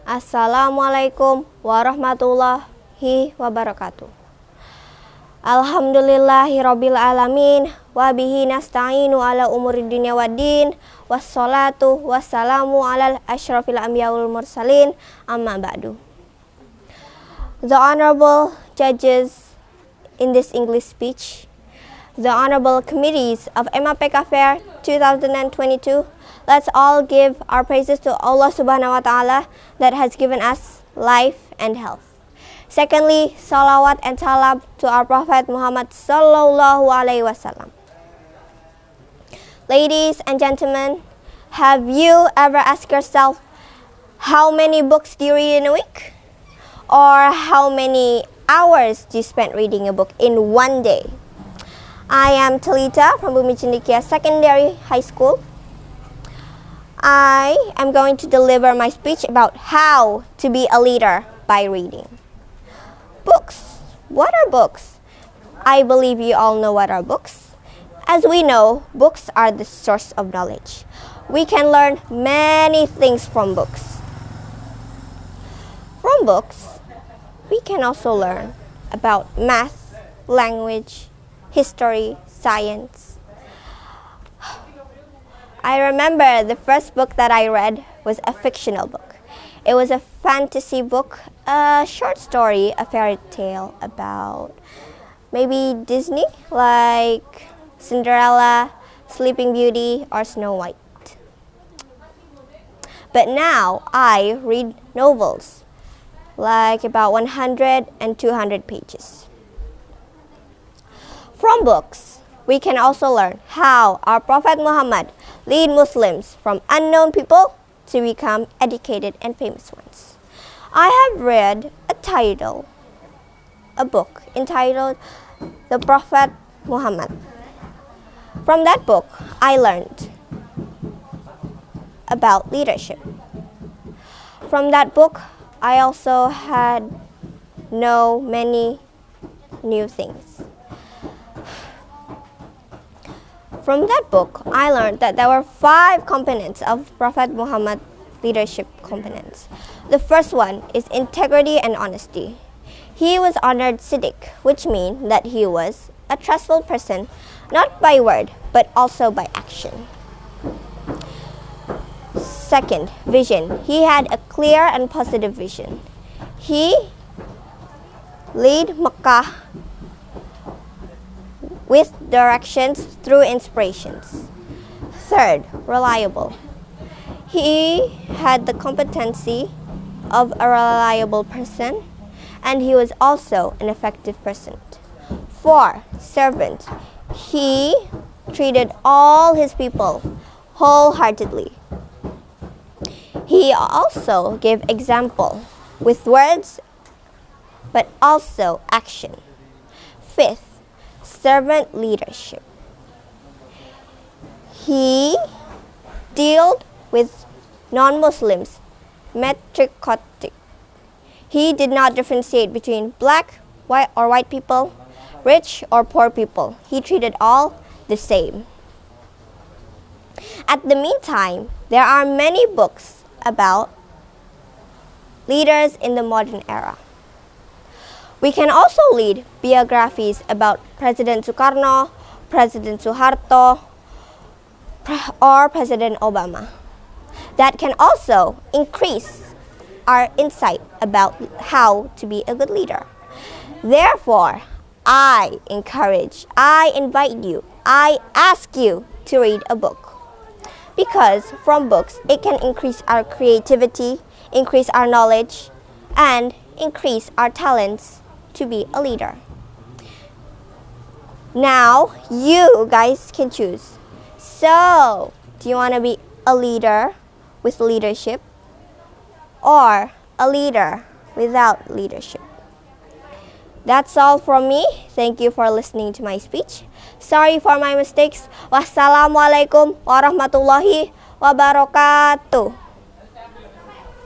Assalamualaikum warahmatullahi wabarakatuh. Alhamdulillahirabbil alamin wa bihi nasta'inu ala umuri dunya waddin wassalatu wassalamu alal asyrafil anbiya wal mursalin amma ba'du. The honorable judges in this English speech, the honorable committees of MAPK Fair 2022, let's all give our praises to Allah Subhanahu wa Ta'ala that has given us life and health. Secondly, salawat and salam to our Prophet Muhammad Sallallahu Alaihi Wasallam. Ladies and gentlemen, have you ever asked yourself, how many books do you read in a week? Or how many hours do you spend reading a book in one day? I am Talitha from Bumi Cendekia Secondary High School. I am going to deliver my speech about how to be a leader by reading. Books. What are books? I believe you all know what are books. As we know, books are the source of knowledge. We can learn many things from books. From books, we can also learn about math, language, history, science. I remember the first book that I read was a fictional book. It was a fantasy book, a short story, a fairy tale about maybe Disney, like Cinderella, Sleeping Beauty, or Snow White. But now I read novels, like about 100 and 200 pages. From books, we can also learn how our Prophet Muhammad lead Muslims from unknown people to become educated and famous ones. I have read a book entitled The Prophet Muhammad. From that book, I learned about leadership. From that book, I also know many new things. From that book, I learned that there were 5 components of Prophet Muhammad leadership components. The first one is integrity and honesty. He was honored Siddiq, which means that he was a trustful person, not by word, but also by action. Second, vision. He had a clear and positive vision. He led Mecca with directions through inspirations. Third, reliable. He had the competency of a reliable person, and he was also an effective person. 4, servant. He treated all his people wholeheartedly. He also gave example with words, but also action. 5th, servant leadership. He dealt with non-Muslims metrically. He did not differentiate between black, white people, rich or poor people. He treated all the same. At the meantime, there are many books about leaders in the modern era. We can also read biographies about President Sukarno, President Suharto, or President Obama. That can also increase our insight about how to be a good leader. Therefore, I invite you, I ask you to read a book. Because from books, it can increase our creativity, increase our knowledge, and increase our talents to be a leader. Now, you guys can choose. So, do you want to be a leader with leadership or a leader without leadership? That's all from me. Thank you for listening to my speech. Sorry for my mistakes. Wassalamualaikum warahmatullahi wabarakatuh.